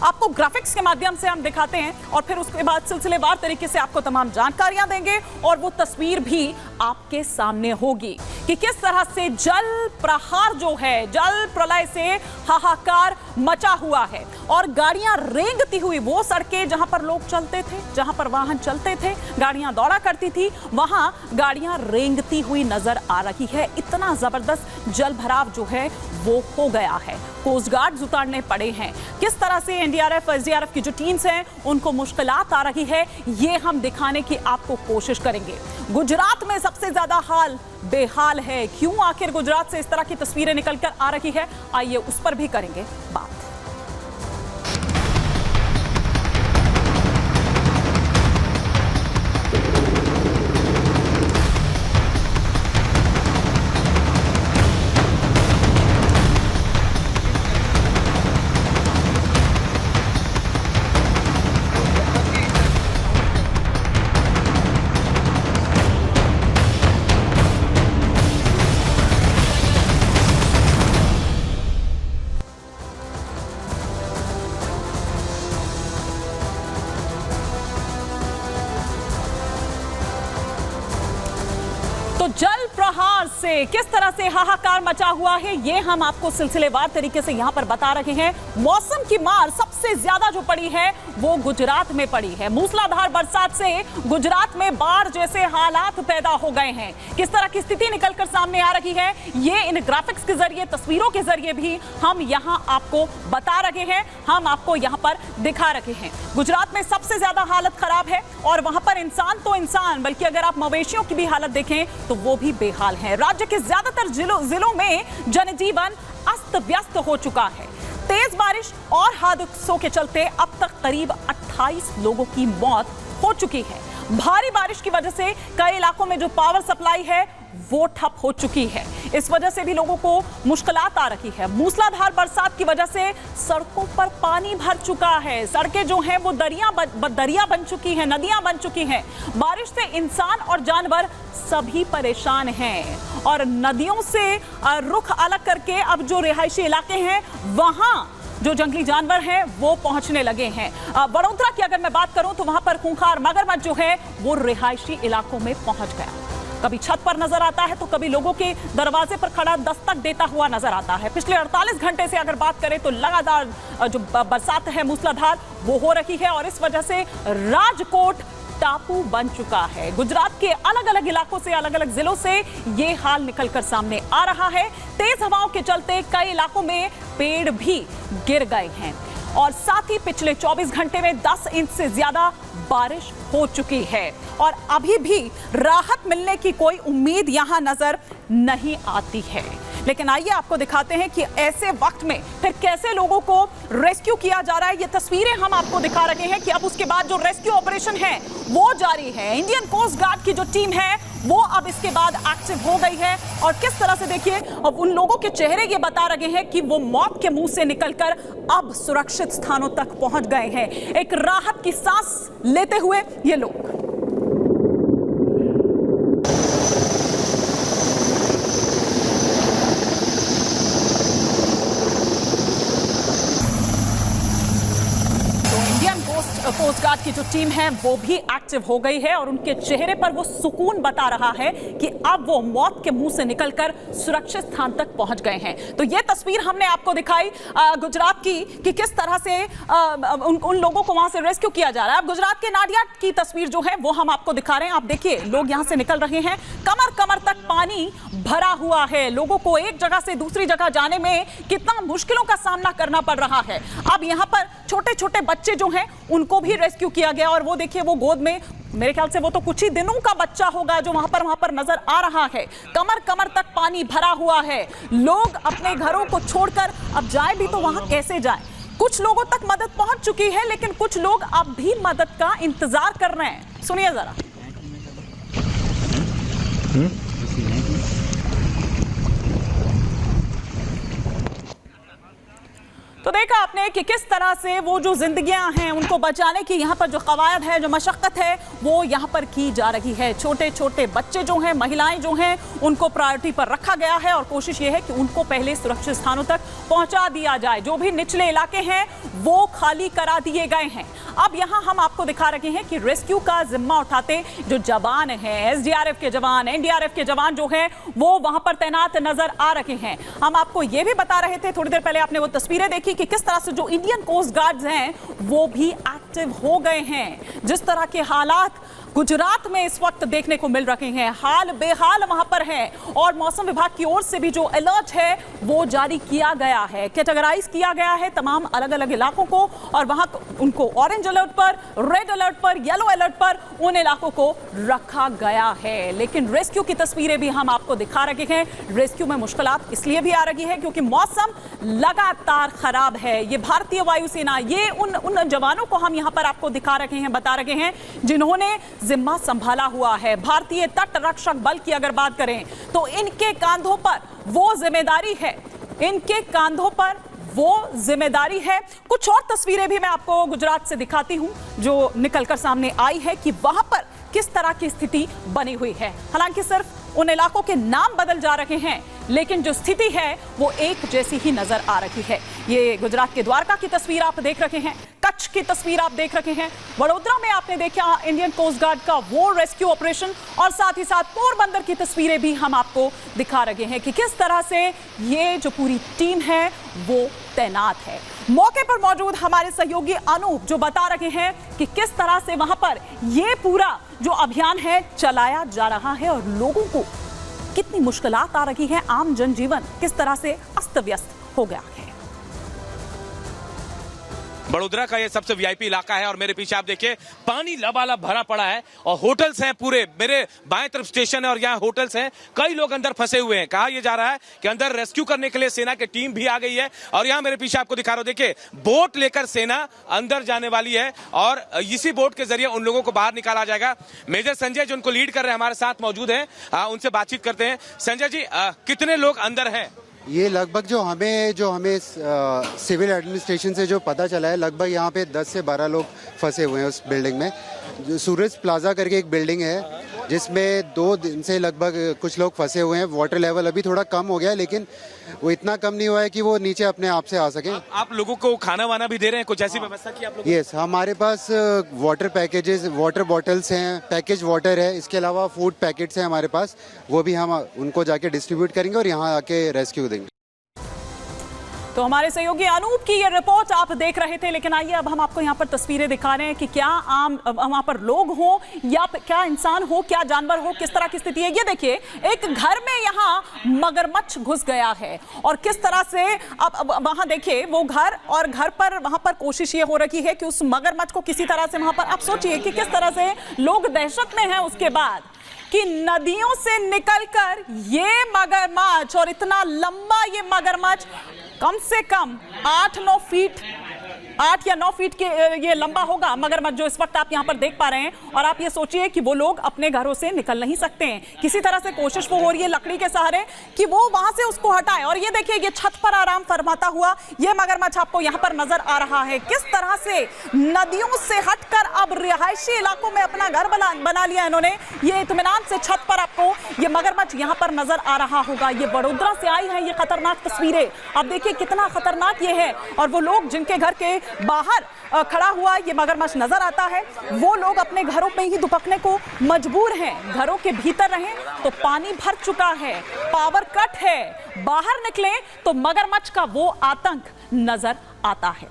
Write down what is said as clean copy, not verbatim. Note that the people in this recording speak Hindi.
आपको ग्राफिक्स के माध्यम से हम दिखाते हैं और फिर उसके बाद सिलसिलेवार तरीके से आपको तमाम जानकारियां देंगे और वो तस्वीर भी आपके सामने होगी कि किस तरह से जल प्रहार जो है, जल प्रलय से हाहाकार मचा हुआ है और गाड़ियां रेंगती हुई, वो सड़कें जहां पर लोग चलते थे, जहां पर वाहन चलते थे, गाड़ियां दौड़ा करती थी, वहां गाड़ियां रेंगती हुई नजर आ रही है। इतना जबरदस्त जल भराव जो है वो हो गया है। कोस्ट गार्ड उतारने पड़े हैं। किस तरह से एनडीआरएफ, एसडीआरएफ की जो टीम्स हैं उनको मुश्किलात आ रही है, ये हम दिखाने की आपको कोशिश करेंगे। गुजरात में सबसे ज्यादा हाल बेहाल है। क्यों आखिर गुजरात से इस तरह की तस्वीरें निकलकर आ रही है, आइए उस पर भी करेंगे बात। तो जल प्रहार से किस तरह से हाहाकार मचा हुआ है, ये हम आपको सिलसिलेवार तरीके से यहां पर बता रहे हैं। मौसम की मार सबसे ज्यादा जो पड़ी है वो गुजरात में पड़ी है। मूसलाधार बरसात से गुजरात में बाढ़ जैसे हालात पैदा हो गए हैं। किस तरह की स्थिति निकलकर सामने आ रही है, ये इन ग्राफिक्स के जरिए, तस्वीरों के जरिए भी हम यहां आपको बता रहे हैं, हम आपको यहां पर दिखा रहे हैं। गुजरात में सबसे ज्यादा हालत खराब है और वहां पर इंसान तो इंसान, बल्कि अगर आप मवेशियों की भी हालत देखें तो वो भी बेहाल है। राज्य के ज्यादातर जिलों में जनजीवन अस्त व्यस्त हो चुका है। तेज बारिश और हादसों के चलते अब तक करीब 28 लोगों की मौत हो चुकी है। भारी बारिश की वजह से कई इलाकों में जो पावर सप्लाई है वो ठप हो चुकी है। इस वजह से भी लोगों को मुश्किलात आ रही है। मूसलाधार बरसात की वजह से सड़कों पर पानी भर चुका है। सड़कें जो हैं वो दरिया बन चुकी हैं, नदियां बन चुकी हैं। बारिश से इंसान और जानवर सभी परेशान हैं और नदियों से रुख अलग करके अब जो रिहायशी इलाके हैं वहां जो जंगली जानवर हैं वो पहुंचने लगे हैं। वडोदरा की अगर मैं बात करूं तो वहां पर खूंखार मगरमच्छ जो है वो रिहायशी इलाकों में पहुंच गया। कभी छत पर नजर आता है तो कभी लोगों के दरवाजे पर खड़ा दस्तक देता हुआ नजर आता है। पिछले 48 घंटे से अगर बात करें तो लगातार जो बरसात है मूसलाधार वो हो रही है और इस वजह से राजकोट टापू बन चुका है। गुजरात के अलग अलग इलाकों से, अलग अलग जिलों से ये हाल निकलकर सामने आ रहा है। तेज हवाओं के चलते कई इलाकों में पेड़ भी गिर गए हैं और साथ ही पिछले 24 घंटे में 10 इंच से ज्यादा बारिश हो चुकी है और अभी भी राहत मिलने की कोई उम्मीद यहां नजर नहीं आती है। लेकिन आइए आपको दिखाते हैं कि ऐसे वक्त में फिर कैसे लोगों को रेस्क्यू किया जा रहा है। ये तस्वीरें हम आपको दिखा रहे हैं कि अब उसके बाद जो रेस्क्यू ऑपरेशन है वो जारी है। इंडियन कोस्ट गार्ड की जो टीम है वो अब इसके बाद एक्टिव हो गई है और किस तरह से देखिए अब उन लोगों के चेहरे ये बता रहे हैं कि वो मौत के मुंह से निकलकर अब सुरक्षित स्थानों तक पहुंच गए हैं। एक राहत की सांस लेते हुए ये लोग। कोस्ट गार्ड की जो टीम है वो भी एक्टिव हो गई है और उनके चेहरे पर वो सुकून बता रहा है कि अब वो मौत के मुंह से निकलकर सुरक्षित स्थान तक पहुंच गए हैं। तो ये तस्वीर हमने आपको दिखाई गुजरात की कि किस तरह से उन लोगों को वहां से रेस्क्यू किया जा रहा है। अब गुजरात के नाडिया की तस्वीर जो है वो हम आपको दिखा रहे हैं। आप देखिए लोग यहां से निकल रहे हैं, कमर कमर तक पानी भरा हुआ है। लोगों को एक जगह से दूसरी जगह जाने में कितना मुश्किलों का सामना करना पड़ रहा है। अब यहाँ पर छोटे छोटे बच्चे जो हैं उनको भी रेस्क्यू किया गया और वो देखिए वो गोद में, मेरे ख्याल से वो तो कुछ ही दिनों का बच्चा होगा जो वहां पर नजर आ रहा है। कमर कमर तक पानी भरा हुआ है। लोग अपने घरों को छोड़कर अब जाए भी तो वहां कैसे जाए। कुछ लोगों तक मदद पहुंच चुकी है लेकिन कुछ लोग अब भी मदद का इंतजार कर रहे हैं। सुनिए जरा। तो देखा आपने कि किस तरह से वो जो जिंदगियां हैं उनको बचाने की यहाँ पर जो कवायद है, जो मशक्कत है, वो यहाँ पर की जा रही है। छोटे छोटे बच्चे जो हैं, महिलाएं जो हैं, उनको प्रायोरिटी पर रखा गया है और कोशिश ये है कि उनको पहले सुरक्षित स्थानों तक पहुंचा दिया जाए। जो भी निचले इलाके हैं वो खाली करा दिए गए हैं। अब यहाँ हम आपको दिखा रहे हैं कि रेस्क्यू का जिम्मा उठाते जो जवान हैं, एसडीआरएफ के जवान, एनडीआरएफ के जवान जो हैं, वो वहां पर तैनात नजर आ रहे हैं। हम आपको ये भी बता रहे थे, थोड़ी देर पहले आपने वो तस्वीरें देखी कि किस तरह से जो इंडियन कोस्ट गार्ड्स हैं वो भी एक्टिव हो गए हैं। जिस तरह के हालात गुजरात में इस वक्त देखने को मिल रहे हैं, हाल बेहाल वहां पर है और मौसम विभाग की ओर से भी जो अलर्ट है वो जारी किया गया है, कैटेगराइज किया गया है तमाम अलग अलग इलाकों को और वहां उनको ऑरेंज अलर्ट पर, रेड अलर्ट पर, येलो अलर्ट पर उन इलाकों को रखा गया है। लेकिन रेस्क्यू की तस्वीरें भी हम आपको दिखा रहे हैं। रेस्क्यू में मुश्किलात इसलिए भी आ रही है क्योंकि मौसम लगातार खराब है। ये भारतीय वायुसेना, ये उन जवानों को हम यहां पर आपको दिखा रहे हैं, बता रहे हैं जिन्होंने जिम्मा संभाला हुआ है। भारतीय तट रक्षक बल की अगर बात करें तो इनके कांधों पर वो जिम्मेदारी है, इनके कांधों पर वो जिम्मेदारी है। कुछ और तस्वीरें भी मैं आपको गुजरात से दिखाती हूं जो निकलकर सामने आई है कि वहां पर किस तरह की स्थिति बनी हुई है। हालांकि सिर्फ उन इलाकों के नाम बदल जा रहे हैं लेकिन जो स्थिति है वो एक जैसी ही नजर आ रही है। ये गुजरात के द्वारका की तस्वीर आप देख रहे हैं, कच्छ की तस्वीर आप देख रहे हैं, वडोदरा में आपने देखा इंडियन कोस्ट गार्ड का वो रेस्क्यू ऑपरेशन और साथ ही साथ पोरबंदर की तस्वीरें भी हम आपको दिखा रहे हैं कि किस तरह से ये जो पूरी टीम है वो तैनात है। मौके पर मौजूद हमारे सहयोगी अनूप जो बता रहे हैं कि किस तरह से वहां पर ये पूरा जो अभियान है चलाया जा रहा है और लोगों को कितनी मुश्किलात आ रही हैं, आम जनजीवन किस तरह से अस्त व्यस्त हो गया है। बड़ोदरा का ये सबसे वीआईपी इलाका है और मेरे पीछे आप देखिए पानी लबालब भरा पड़ा है और होटल्स हैं पूरे। मेरे बाएं तरफ स्टेशन है और यहाँ होटल्स हैं, कई लोग अंदर फंसे हुए हैं। कहा यह जा रहा है कि अंदर रेस्क्यू करने के लिए सेना की टीम भी आ गई है और यहाँ मेरे पीछे आपको दिखा रहा हूं, देखिए बोट लेकर सेना अंदर जाने वाली है और इसी बोट के जरिए उन लोगों को बाहर निकाला जाएगा। मेजर संजय जो उनको लीड कर रहे हैं हमारे साथ मौजूद हैं, उनसे बातचीत करते हैं। संजय जी, कितने लोग अंदर हैं? ये लगभग जो हमें सिविल एडमिनिस्ट्रेशन से जो पता चला है, लगभग यहाँ पे 10 से 12 लोग फंसे हुए हैं उस बिल्डिंग में। जो सूरज प्लाजा करके एक बिल्डिंग है जिसमें 2 दिन से लगभग कुछ लोग फंसे हुए हैं। वाटर लेवल अभी थोड़ा कम हो गया है लेकिन वो इतना कम नहीं हुआ है कि वो नीचे अपने आप से आ सके। आप लोगों को खाना वाना भी दे रहे हैं, कुछ ऐसी व्यवस्था की आप लोग? यस, हमारे पास वाटर पैकेजेस, वाटर बॉटल्स हैं, पैकेज वाटर है, इसके अलावा फूड पैकेट्स हैं हमारे पास, वो भी हम उनको जाके डिस्ट्रीब्यूट करेंगे और यहाँ आके रेस्क्यू देंगे। तो हमारे सहयोगी अनूप की ये रिपोर्ट आप देख रहे थे। लेकिन आइए अब हम आपको यहाँ पर तस्वीरें दिखा रहे हैं कि क्या आम वहाँ पर लोग हो या क्या इंसान हो, क्या जानवर हो, किस तरह की स्थिति है। ये देखिए एक घर में यहाँ मगरमच्छ घुस गया है और किस तरह से अब वहाँ देखिए वो घर और घर पर वहाँ पर कोशिश ये हो रही है कि उस मगरमच्छ को किसी तरह से वहाँ पर, आप सोचिए कि किस तरह से लोग दहशत में हैं उसके बाद कि नदियों से निकलकर ये मगरमच्छ, और इतना लंबा ये मगरमच्छ कम से कम 8-9 फीट, 8 या 9 फीट के ये लंबा होगा मगरमच्छ जो इस वक्त आप यहाँ पर देख पा रहे हैं। और आप ये सोचिए कि वो लोग अपने घरों से निकल नहीं सकते हैं, किसी तरह से कोशिश वो हो रही है लकड़ी के सहारे कि वो वहां से उसको हटाएं। और ये देखिए ये छत पर आराम फरमाता हुआ ये मगरमच्छ आपको यहाँ पर नजर आ रहा है। किस तरह से नदियों से हटकर अब रिहायशी इलाकों में अपना घर बना लिया इन्होंने। ये इत्मीनान से छत पर आपको ये मगरमच्छ यहाँ पर नजर आ रहा होगा। ये बड़ोदरा से आई है ये खतरनाक तस्वीरें, आप देखिए कितना खतरनाक ये है। और वो लोग जिनके घर के बाहर खड़ा हुआ ये मगरमच्छ नजर आता है, वो लोग अपने घरों में ही दुबकने को मजबूर हैं। घरों के भीतर रहें तो पानी भर चुका है, पावर कट है, बाहर निकलें तो मगरमच्छ का वो आतंक नजर आता है।